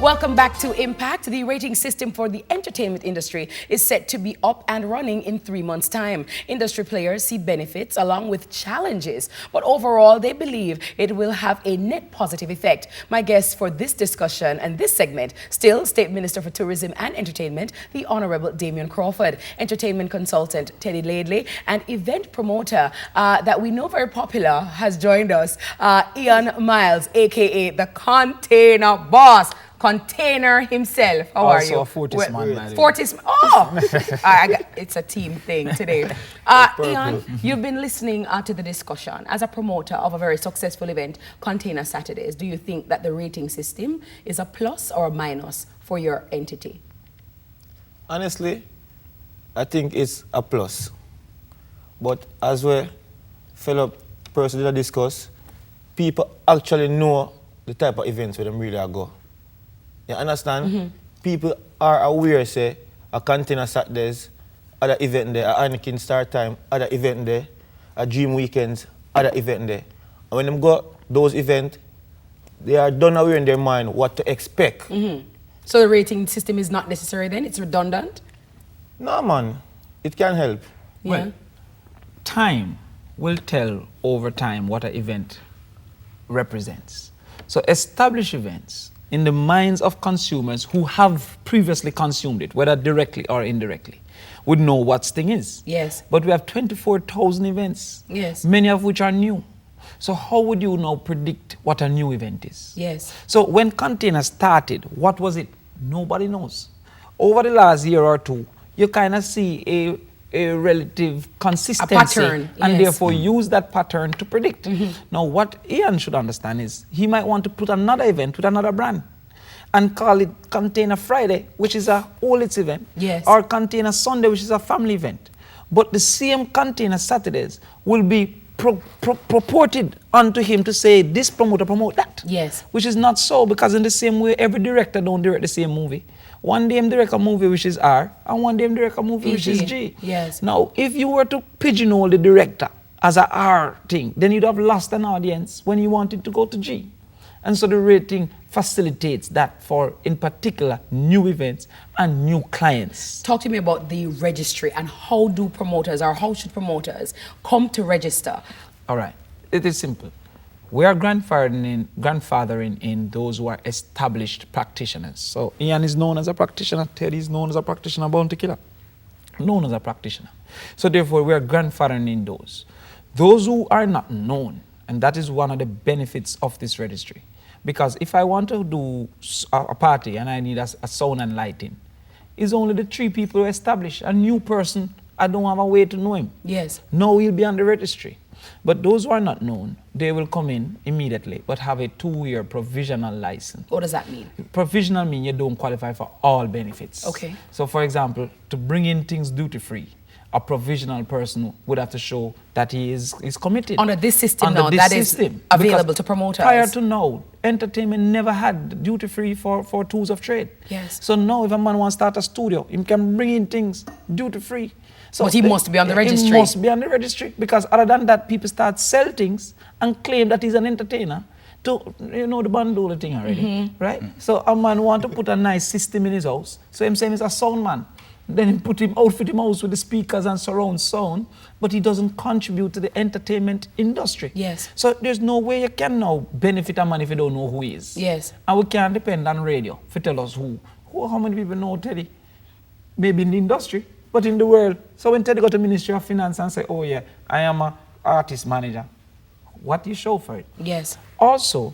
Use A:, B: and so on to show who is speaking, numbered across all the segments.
A: Welcome back to Impact. The rating system for the entertainment industry is set to be up and running in 3 months' time. Industry players see benefits along with challenges, but overall they believe it will have a net positive effect. My guest for this discussion and this segment, still State Minister for Tourism and Entertainment, the Honorable Damion Crawford, entertainment consultant Teddy Ladley, and event promoter that we know very popular has joined us, Ian Miles, aka the Container Boss. Container himself. How are you?
B: Also a Fortis man.
A: Fortis. Oh! It's a team thing today. Ian, you've been listening to the discussion. As a promoter of a very successful event, Container Saturdays, do you think that the rating system is a plus or a minus for your entity?
B: Honestly, I think it's a plus. But as we fellow person that discuss, people actually know the type of events where them really are go. You understand? People are aware, say, a Container Saturdays, other event there, a Anakin Start Time, other event there, a Dream Weekends, other event there. And when them go those events, they are done aware in their mind what to expect.
A: So the rating system is not necessary then? It's redundant?
B: No, man. It can help.
A: Yeah.
C: Well, time will tell over time what an event represents. So established events in the minds of consumers who have previously consumed it, whether directly or indirectly, would know what Sting is.
A: Yes.
C: But we have 24,000 events,
A: Yes.
C: many of which are new. So how would you now predict what a new event is?
A: Yes.
C: So when Container started, what was it? Nobody knows. Over the last year or two, you kind of see a relative consistency,
A: pattern,
C: and
A: yes.
C: therefore use that pattern to predict. Now, what Ian should understand is he might want to put another event with another brand and call it Container Friday, which is a all its event,
A: Yes.
C: or Container Sunday, which is a family event. But the same Container Saturdays will be purported unto him to say this promoter promote that.
A: Yes.
C: Which is not so, because in the same way, every director don't direct the same movie. One day him direct a movie which is R, and one day him direct a movie which is G.
A: Yes.
C: Now, if you were to pigeonhole the director as a R thing, then you'd have lost an audience when you wanted to go to G. And so the rating facilitates that for, in particular, new events and new clients.
A: Talk to me about the registry and how do promoters or how should promoters come to register?
C: All right, it is simple. We are grandfathering in those who are established practitioners. So Ian is known as a practitioner, Teddy is known as a practitioner, Bounty Killer, known as a practitioner. So therefore we are grandfathering in those. Those who are not known, and that is one of the benefits of this registry. Because if I want to do a party and I need a sound and lighting, it's only the 3 people who establish. A new person, I don't have a way to know him.
A: Yes.
C: No, he'll be on the registry. But those who are not known, they will come in immediately, but have a 2-year provisional license.
A: What does that mean?
C: Provisional means you don't qualify for all benefits.
A: Okay.
C: So for example, to bring in things duty-free, a provisional person would have to show that he is committed.
A: Under this system
C: Under
A: now,
C: this
A: that
C: system.
A: is available
C: Because
A: to promoters.
C: Prior to now, entertainment never had duty-free for tools of trade.
A: Yes.
C: So now if a man wants to start a studio, he can bring in things duty-free. So
A: But he must be on the registry.
C: He must be on the registry, because other than that, people start sell things and claim that he's an entertainer. To, you know, the bandula thing already, right? So a man want to put a nice system in his house. So him saying he's a sound man. Then he put him outfit him house with the speakers and surround sound, but he doesn't contribute to the entertainment industry.
A: Yes.
C: So there's no way you can now benefit a man if you don't know who he is.
A: Yes.
C: And we can't depend on radio to tell us who. How many people know Teddy? Maybe in the industry, but in the world. So when Teddy got to Ministry of Finance and say, oh yeah, I am an artist manager, what do you show for it?
A: Yes.
C: Also,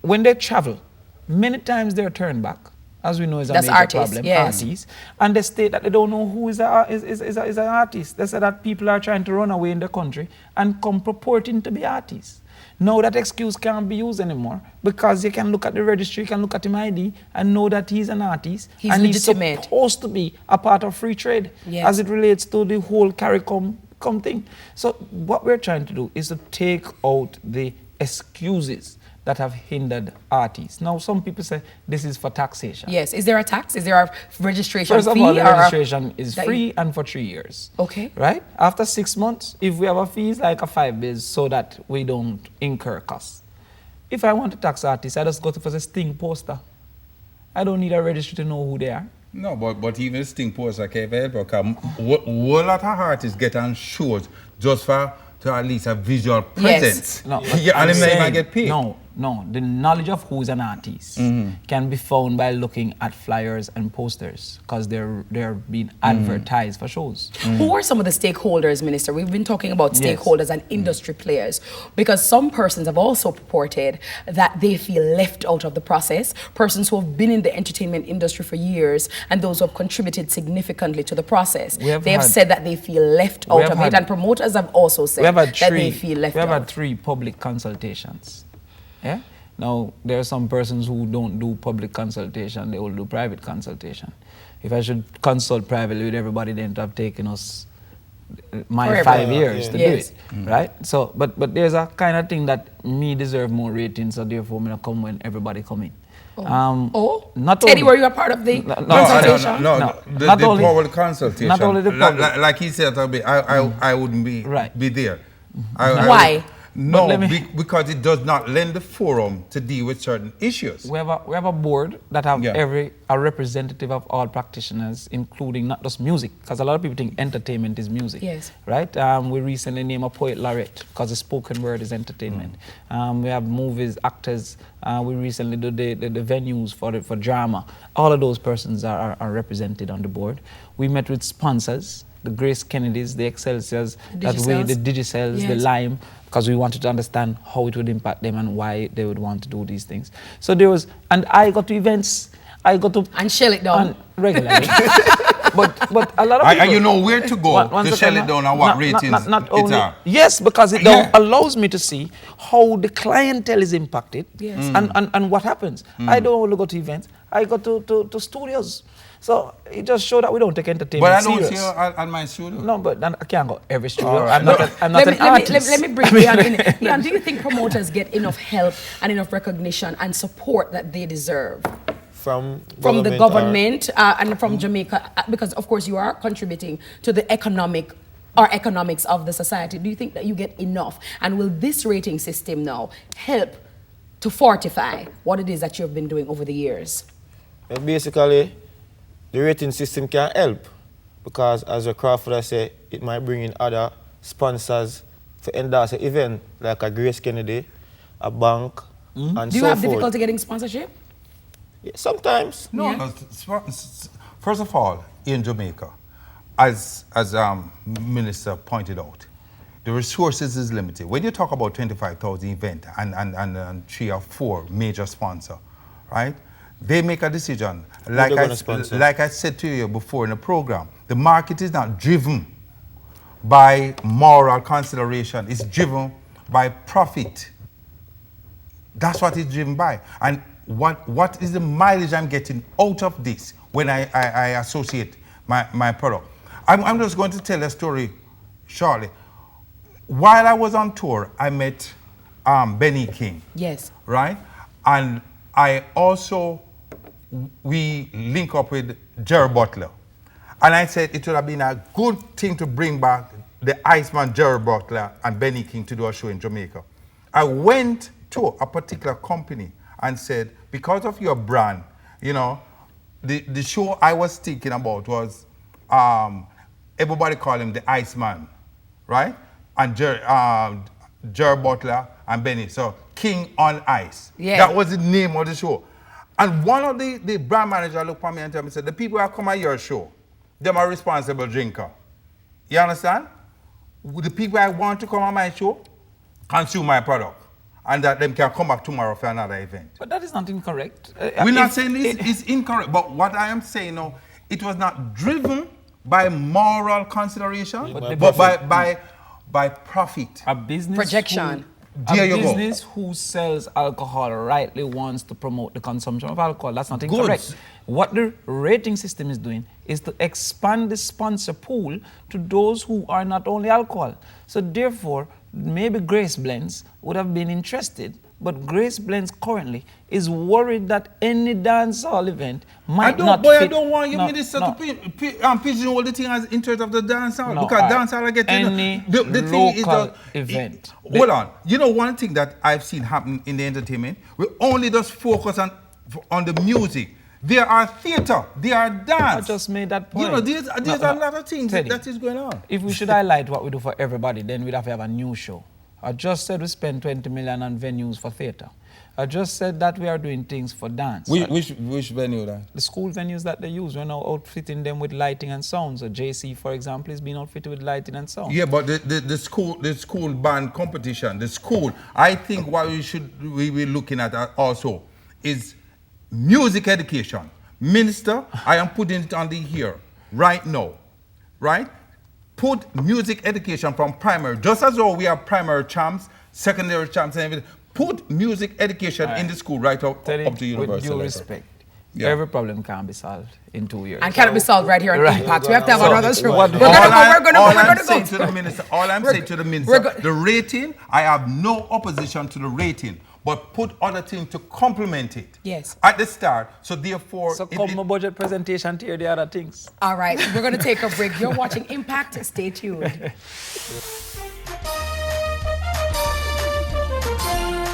C: when they travel, many times they're turned back. As we know, is a
A: That's
C: major
A: artists,
C: problem.
A: yes.
C: Artists, and they state that they don't know who is an artist. They say that people are trying to run away in the country and come purporting to be artists. Now that excuse can't be used anymore, because you can look at the registry, you can look at his ID and know that he's an artist.
A: He's
C: and
A: legitimate.
C: He's supposed to be a part of free trade,
A: Yes.
C: as it relates to the whole CARICOM thing. So what we're trying to do is to take out the excuses that have hindered artists. Now, some people say this is for taxation.
A: Yes. Is there a tax? Is there a registration
C: First
A: fee?
C: of all, the
A: or
C: registration is
A: that
C: free and for 3 years.
A: Okay.
C: Right? After 6 months, if we have a fee, it's like a 5 days so that we don't incur costs. If I want to tax artists, I just go to for the Sting poster. I don't need a registry to know who they are.
D: No, but even this thing posts like a help because whole lot of artists get on shows just for to at least a visual presence.
C: No,
D: Yeah, and then they get paid.
C: No. The knowledge of who is an artist can be found by looking at flyers and posters because they're being advertised for shows.
A: Who are some of the stakeholders, Minister? We've been talking about stakeholders and industry players because some persons have also purported that they feel left out of the process. Persons who have been in the entertainment industry for years and those who have contributed significantly to the process. They have said that they feel left out of it, and promoters have also said that they feel left out.
C: We have had 3 public consultations. Yeah. Now there are some persons who don't do public consultation; they will do private consultation. If I should consult privately with everybody, then to have taken us my 5 years to do it, right? So, but there's a kind of thing that me deserve more ratings, so therefore I'm gonna come when everybody come in.
A: Not Teddy, were you a part of the consultation?
D: No, the public consultation.
C: Not only the public.
D: Like he said, I wouldn't be there.
A: Why?
D: No, because it does not lend the forum to deal with certain issues.
C: We have a board that have a representative of all practitioners, including not just music, because a lot of people think entertainment is music.
A: Yes.
C: Right? We recently named a poet laureate because the spoken word is entertainment. We have movies, actors. We recently did the venues for drama. All of those persons are represented on the board. We met with sponsors, the Grace Kennedys, the Excelsiors, the Digicells, the Lime, because we wanted to understand how it would impact them and why they would want to do these things. So there was, and I go to events, and
A: shell it down
C: regularly. but a lot of people,
D: and you know where to go to shell it down and what ratings
C: not only,
D: it are.
C: Yes, because it allows me to see how the clientele is impacted and what happens. I don't only go to events, I go to studios. So it just shows that we don't take entertainment serious.
D: But I don't see you at my studio.
C: No, but I can't go every studio.
D: Right.
C: I'm not an artist.
A: Let me bring Leon in. Leon, do you think promoters get enough help and enough recognition and support that they deserve?
B: From
A: the government and from Jamaica, because of course you are contributing to the economics of the society. Do you think that you get enough? And will this rating system now help to fortify what it is that you have been doing over the years?
B: And basically, the rating system can help because, as the Crawford said, it might bring in other sponsors to endorse an event like a Grace Kennedy, a bank, and so forth.
A: Do you have difficulty getting sponsorship?
B: Yeah, sometimes.
D: No, first of all, in Jamaica, as Minister pointed out, the resources is limited. When you talk about 25,000 event and 3 or 4 major sponsors, right? They make a decision. Like I said to you before in the program, the market is not driven by moral consideration. It's driven by profit. That's what it's driven by. And what is the mileage I'm getting out of this when I associate my product? I'm just going to tell a story shortly. While I was on tour, I met Benny King.
A: Yes.
D: Right? And I also, we link up with Jerry Butler. And I said it would have been a good thing to bring back the Iceman, Jerry Butler, and Benny King to do a show in Jamaica. I went to a particular company and said, because of your brand, you know, the show I was thinking about was, everybody call him the Iceman, right? And Jerry Butler and Benny. So King on Ice. Yeah. That was the name of the show. And one of the brand manager looked at me and told me, said, the people that come at your show, them are responsible drinker. You understand? The people I want to come on my show, consume my product. And that them can come back tomorrow for another event.
C: But that is not incorrect.
D: We're not saying it's incorrect, but what I am saying now, it was not driven by moral consideration, but by profit.
C: A business
A: projection.
C: Who sells alcohol rightly wants to promote the consumption of alcohol. That's not incorrect. What the rating system is doing is to expand the sponsor pool to those who are not only alcohol. So therefore, maybe Grace Blends would have been interested, but Grace Blends currently is worried that any dancehall event might not fit.
D: I don't want you, Minister, to pigeonhole the thing as interest of the dancehall, because dancehall are getting
C: any
D: the thing is
C: local event.
D: Hold on. You know one thing that I've seen happen in the entertainment? We only just focus on the music. There are theatre, there are dance.
C: I just made that point.
D: You know, there's a lot of things
C: Teddy,
D: that is going on.
C: If we should highlight what we do for everybody, then we'd have to have a new show. I just said we spend 20 million on venues for theatre. I just said that we are doing things for dance.
E: Which venue then?
C: The school venues that they use, we're now outfitting them with lighting and sound. So JC, for example, is being outfitted with lighting and sound.
D: Yeah, but the school band competition, the school, I think what we be looking at also is music education. Minister, I am putting it on the here right now, right? Put music education from primary, just as though we have primary champs, secondary champs, and everything. Put music education in the school right up to university.
C: With due respect, every problem can be solved in 2 years.
A: And cannot be solved right here on Impact. We have to have another show.
D: All I'm saying to the minister, the rating, I have no opposition to the rating, but put other things to complement it.
A: Yes.
D: At the start, so therefore...
C: So come my budget presentation to hear the other things.
A: All right, we're going to take a break. You're watching Impact. Stay tuned.